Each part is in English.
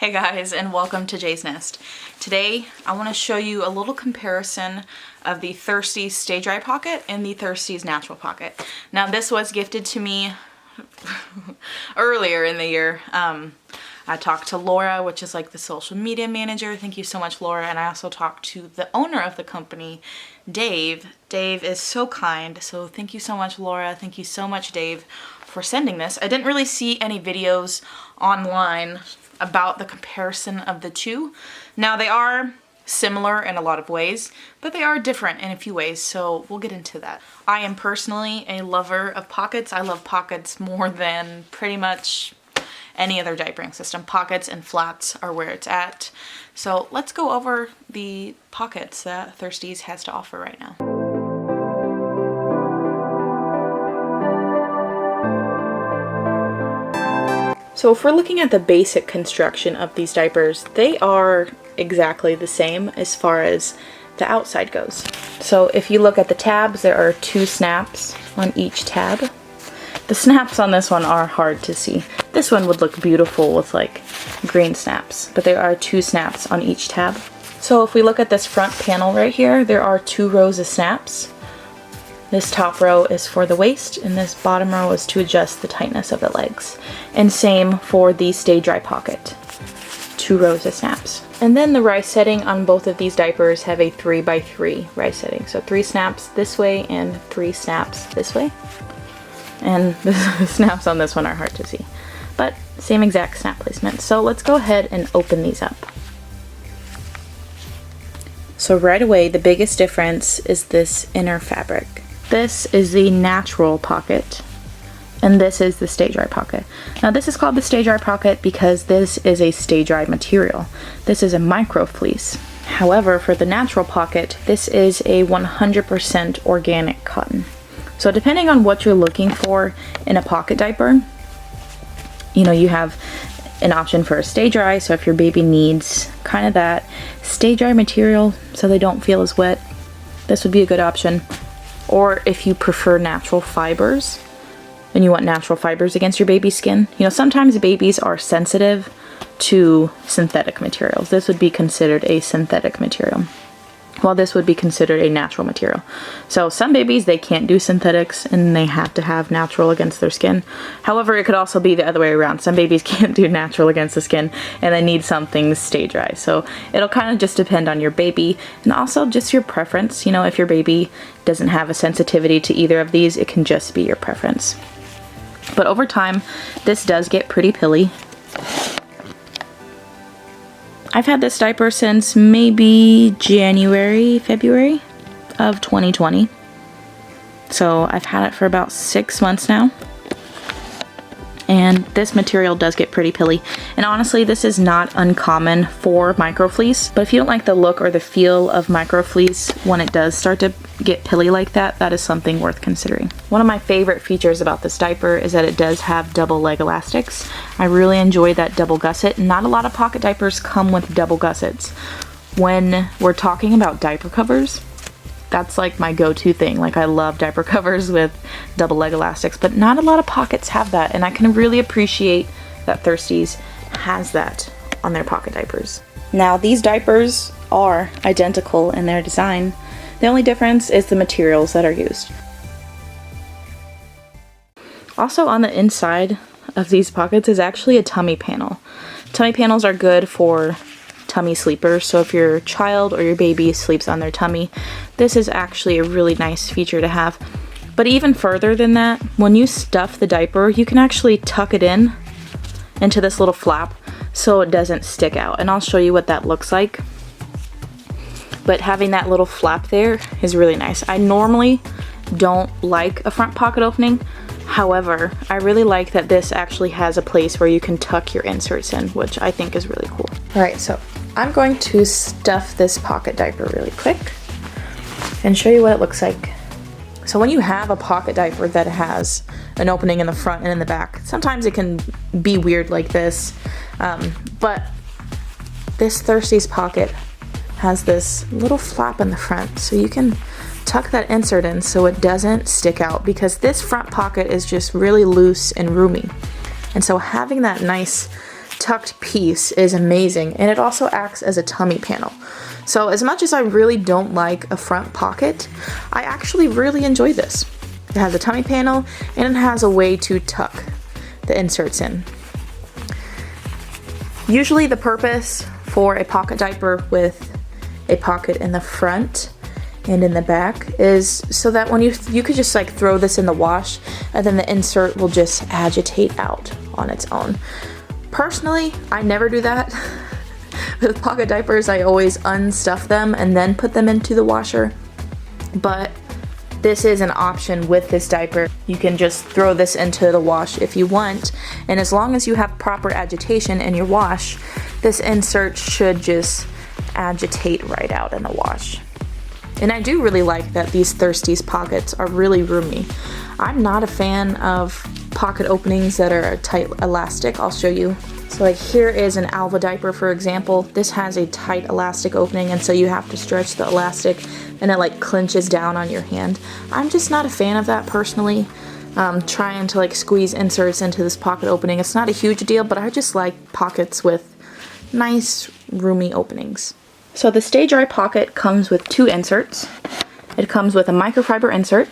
Hey guys, and welcome to Jay's Nest. Today I want to show you a little comparison of the Thirsties Stay Dry Pocket and the Thirsties Natural Pocket. Now this was gifted to me earlier in the year. I talked to Laura, which is like the social media manager. Thank you so much, Laura. And I also talked to the owner of the company, Dave. Dave is so kind, so thank you so much, Laura. Thank you so much, Dave, for sending this. I didn't really see any videos online about the comparison of the two. Now they are similar in a lot of ways, but they are different in a few ways, so we'll get into that. I am personally a lover of pockets. I love pockets more than pretty much any other diapering system. Pockets and flats are where it's at. So let's go over the pockets that Thirsties has to offer right now. So if we're looking at the basic construction of these diapers, they are exactly the same as far as the outside goes. So if you look at the tabs, there are 2 snaps on each tab. The snaps on this one are hard to see. This one would look beautiful with like green snaps, but there are 2 snaps on each tab. So if we look at this front panel right here, there are 2 rows of snaps. This top row is for the waist, and this bottom row is to adjust the tightness of the legs. And same for the Stay Dry Pocket. 2 rows of snaps. And then the rise setting on both of these diapers have a 3x3 rise setting. So 3 snaps this way and 3 snaps this way. And the snaps on this one are hard to see. But same exact snap placement. So let's go ahead and open these up. So right away, the biggest difference is this inner fabric. This is the natural pocket, and this is the Stay Dry Pocket. Now this is called the Stay Dry Pocket because this is a stay dry material. This is a micro fleece. However, for the natural pocket, this is a 100% organic cotton. So depending on what you're looking for in a pocket diaper, you have an option for a stay dry. So if your baby needs kind of that stay dry material so they don't feel as wet, this would be a good option. Or if you prefer natural fibers and you want natural fibers against your baby's skin, sometimes babies are sensitive to synthetic materials. This would be considered a synthetic material, while this would be considered a natural material. So some babies, they can't do synthetics and they have to have natural against their skin. However, it could also be the other way around. Some babies can't do natural against the skin and they need something stay dry. So it'll kind of just depend on your baby and also just your preference. If your baby doesn't have a sensitivity to either of these, it can just be your preference. But over time, this does get pretty pilly. I've had this diaper since maybe January, February of 2020. So I've had it for about 6 months now. And this material does get pretty pilly. And honestly, this is not uncommon for microfleece. But if you don't like the look or the feel of microfleece when it does start to get pilly like that, that is something worth considering. One of my favorite features about this diaper is that it does have double leg elastics. I really enjoy that double gusset. Not a lot of pocket diapers come with double gussets. When we're talking about diaper covers, that's like my go-to thing. Like I love diaper covers with double leg elastics, but not a lot of pockets have that. And I can really appreciate that Thirsties has that on their pocket diapers. Now these diapers are identical in their design. The only difference is the materials that are used. Also on the inside of these pockets is actually a tummy panel. Tummy panels are good for tummy sleepers, so if your child or your baby sleeps on their tummy, this is actually a really nice feature to have. But even further than that, when you stuff the diaper, you can actually tuck it in into this little flap so it doesn't stick out, and I'll show you what that looks like. But having that little flap there is really nice. I normally don't like a front pocket opening. However, I really like that this actually has a place where you can tuck your inserts in, which I think is really cool. Alright, so I'm going to stuff this pocket diaper really quick and show you what it looks like. So when you have a pocket diaper that has an opening in the front and in the back, sometimes it can be weird like this, but this Thirsties pocket has this little flap in the front, so you can tuck that insert in so it doesn't stick out, because this front pocket is just really loose and roomy. And so having that nice tucked piece is amazing, and it also acts as a tummy panel. So as much as I really don't like a front pocket, I actually really enjoy this. It has a tummy panel and it has a way to tuck the inserts in. Usually the purpose for a pocket diaper with a pocket in the front and in the back is so that when you could just like throw this in the wash and then the insert will just agitate out on its own. Personally, I never do that. With pocket diapers, I always unstuff them and then put them into the washer. But this is an option with this diaper. You can just throw this into the wash if you want, and as long as you have proper agitation in your wash, this insert should just agitate right out in the wash. And I do really like that these Thirsties pockets are really roomy. I'm not a fan of pocket openings that are tight elastic. I'll show you. So like here is an Alva diaper, for example. This has a tight elastic opening, and so you have to stretch the elastic and it like clenches down on your hand. I'm just not a fan of that personally. Trying to like squeeze inserts into this pocket opening, it's not a huge deal, but I just like pockets with nice roomy openings. So the Stay Dry pocket comes with 2 inserts. It comes with a microfiber insert,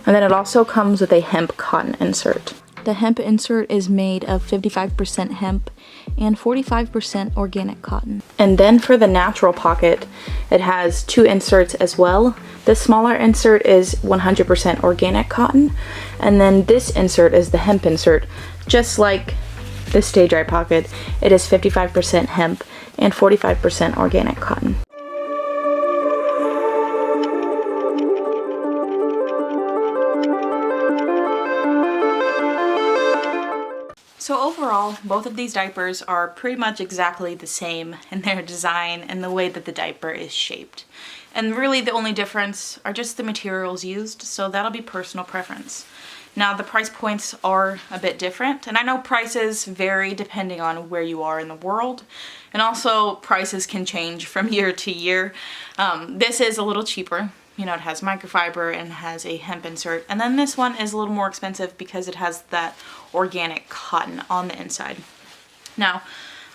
and then it also comes with a hemp cotton insert. The hemp insert is made of 55% hemp and 45% organic cotton. And then for the natural pocket, it has 2 inserts as well. The smaller insert is 100% organic cotton, and then this insert is the hemp insert. Just like the Stay Dry pocket, it is 55% hemp and 45% organic cotton. So overall, both of these diapers are pretty much exactly the same in their design and the way that the diaper is shaped. And really the only difference are just the materials used, so that'll be personal preference. Now the price points are a bit different, and I know prices vary depending on where you are in the world, and also prices can change from year to year. This is a little cheaper. You know, it has microfiber and has a hemp insert, and then this one is a little more expensive because it has that organic cotton on the inside. Now,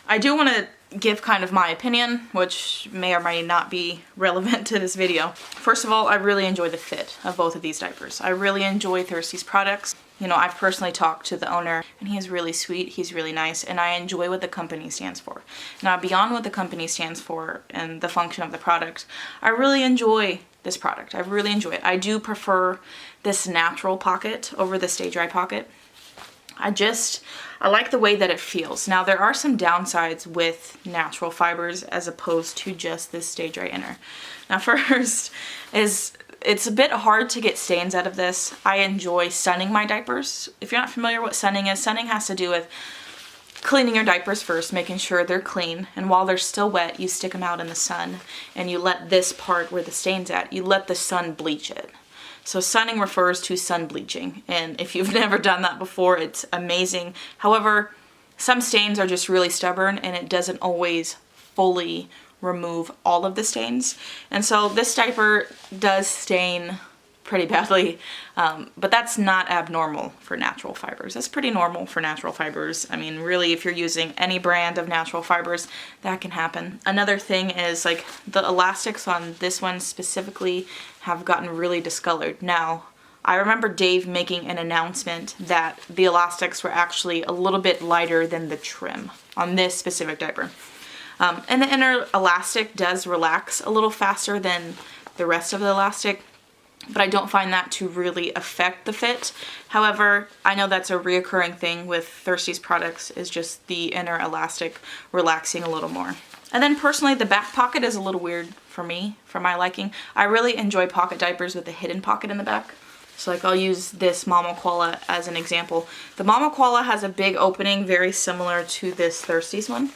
I do want to give kind of my opinion, which may or may not be relevant to this video. First of all, I really enjoy the fit of both of these diapers. I really enjoy Thirsties products. You know, I've personally talked to the owner, and he's really sweet, he's really nice, and I enjoy what the company stands for. Now, beyond what the company stands for and the function of the product, I really enjoy this product. I really enjoy it. I do prefer this natural pocket over the Stay Dry pocket. I like the way that it feels. Now, there are some downsides with natural fibers as opposed to just this Stay Dry inner. Now, first is it's a bit hard to get stains out of this. I enjoy sunning my diapers. If you're not familiar what sunning is, sunning has to do with cleaning your diapers first, making sure they're clean, and while they're still wet, you stick them out in the sun, and you let this part where the stain's at, you let the sun bleach it. So sunning refers to sun bleaching, and if you've never done that before, it's amazing. However, some stains are just really stubborn, and it doesn't always fully remove all of the stains. And so this diaper does stain pretty badly, but that's not abnormal for natural fibers. That's pretty normal for natural fibers. I mean, really, if you're using any brand of natural fibers, that can happen. Another thing is like the elastics on this one specifically have gotten really discolored. Now, I remember Dave making an announcement that the elastics were actually a little bit lighter than the trim on this specific diaper. And the inner elastic does relax a little faster than the rest of the elastic, but I don't find that to really affect the fit. However, I know that's a reoccurring thing with Thirsties products, is just the inner elastic relaxing a little more. And then personally, the back pocket is a little weird for me, for my liking. I really enjoy pocket diapers with a hidden pocket in the back. So like I'll use this Mama Koala as an example. The Mama Koala has a big opening very similar to this Thirsties one.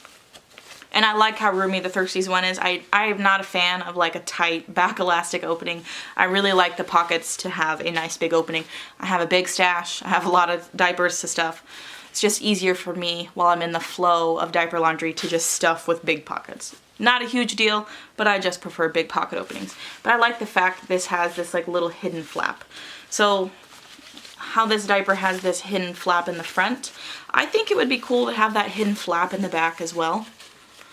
And I like how roomy the Thirsties one is. I am not a fan of like a tight back elastic opening. I really like the pockets to have a nice big opening. I have a big stash. I have a lot of diapers to stuff. It's just easier for me while I'm in the flow of diaper laundry to just stuff with big pockets. Not a huge deal, but I just prefer big pocket openings. But I like the fact that this has this like little hidden flap. So how this diaper has this hidden flap in the front. I think it would be cool to have that hidden flap in the back as well,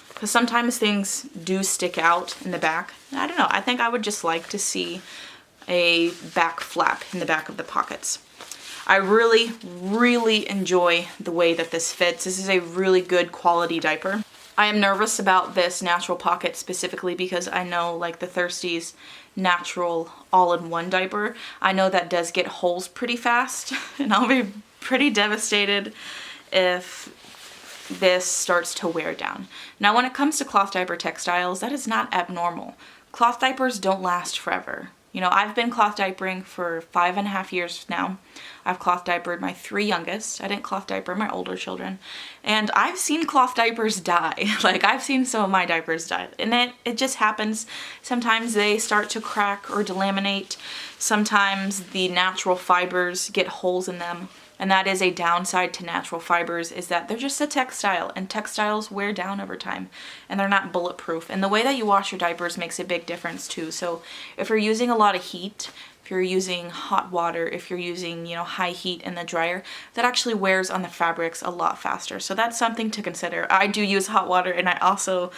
because sometimes things do stick out in the back. I don't know, I think I would just like to see a back flap in the back of the pockets. I really, really enjoy the way that this fits. This is a really good quality diaper. I am nervous about this natural pocket specifically because I know, like, the Thirsties natural all-in-one diaper, I know that does get holes pretty fast, and I'll be pretty devastated if this starts to wear down. Now, when it comes to cloth diaper textiles, that is not abnormal. Cloth diapers don't last forever. You know, I've been cloth diapering for 5.5 years now. I've cloth diapered my 3 youngest. I didn't cloth diaper my older children. And I've seen cloth diapers die. Like, I've seen some of my diapers die. And it just happens. Sometimes they start to crack or delaminate. Sometimes the natural fibers get holes in them. And that is a downside to natural fibers, is that they're just a textile, and textiles wear down over time, and they're not bulletproof. And the way that you wash your diapers makes a big difference too. So if you're using a lot of heat, if you're using hot water, if you're using, you know, high heat in the dryer, that actually wears on the fabrics a lot faster. So that's something to consider. I do use hot water, and I also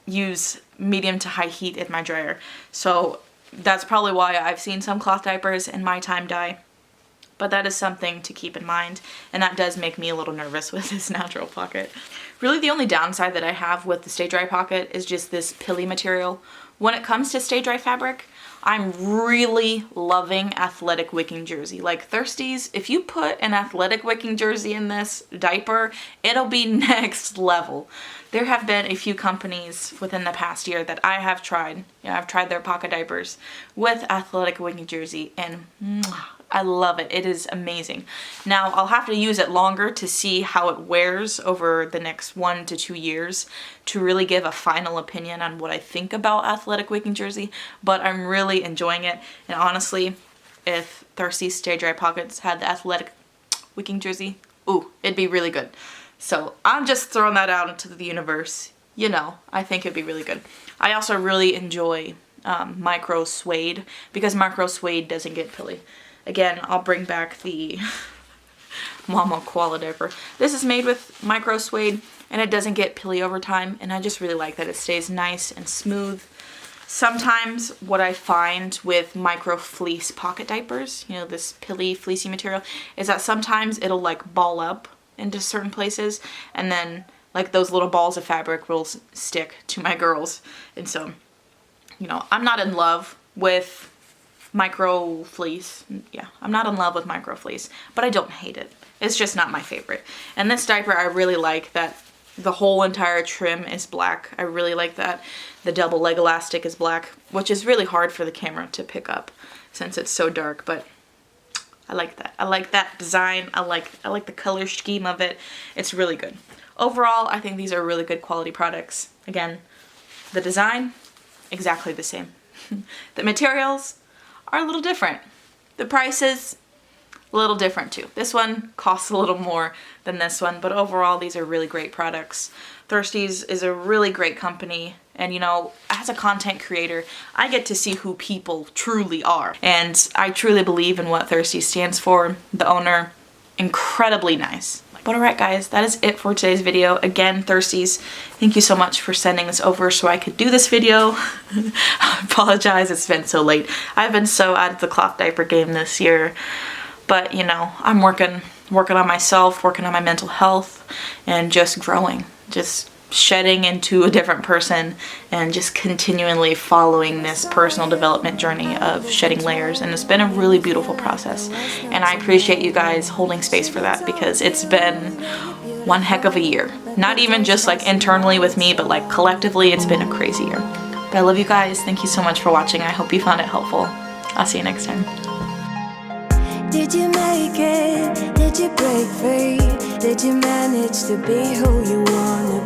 use medium to high heat in my dryer. So that's probably why I've seen some cloth diapers in my time die. But that is something to keep in mind, and that does make me a little nervous with this natural pocket. Really, the only downside that I have with the Stay Dry pocket is just this pilly material. When it comes to Stay Dry fabric, I'm really loving athletic wicking jersey. Like Thirsties, if you put an athletic wicking jersey in this diaper, it'll be next level. There have been a few companies within the past year that I have tried. You know, I've tried their pocket diapers with athletic wicking jersey, and I love it. It is amazing. Now, I'll have to use it longer to see how it wears over the next 1 to 2 years to really give a final opinion on what I think about athletic wicking jersey, but I'm really enjoying it. And honestly, if Thirsty Stay Dry pockets had the athletic wicking jersey, ooh, it'd be really good. So I'm just throwing that out into the universe. You know, I think it'd be really good. I also really enjoy micro suede, because micro suede doesn't get pilly. Again, I'll bring back the Mama Koala diaper. This is made with micro suede, and it doesn't get pilly over time, and I just really like that it stays nice and smooth. Sometimes what I find with micro fleece pocket diapers, you know, this pilly fleecy material, is that sometimes it'll like ball up into certain places, and then like those little balls of fabric will stick to my girls. And so, you know, I'm not in love with micro fleece. Yeah, I'm not in love with micro fleece, but I don't hate it. It's just not my favorite. And this diaper, I really like that the whole entire trim is black. I really like that. The double leg elastic is black, which is really hard for the camera to pick up since it's so dark, but I like that. I like that design. I like the color scheme of it. It's really good. Overall, I think these are really good quality products. Again, the design, exactly the same. The materials are a little different. The prices, a little different too. This one costs a little more than this one, but overall these are really great products. Thirsties is a really great company, and you know, as a content creator, I get to see who people truly are, and I truly believe in what Thirsties stands for. The owner, incredibly nice. But alright guys, that is it for today's video. Again, Thirsties, thank you so much for sending this over so I could do this video. I apologize, it's been so late. I've been so out of the cloth diaper game this year. But, you know, I'm working on myself, working on my mental health, and just growing. Just shedding into a different person, and just continually following this personal development journey of shedding layers. And it's been a really beautiful process, and I appreciate you guys holding space for that, because it's been one heck of a year. Not even just like internally with me, but like collectively, it's been a crazy year. But I love you guys. Thank you so much for watching. I hope you found it helpful. I'll see you next time. Did you make it? Did you break free? Did you manage to be who you wanna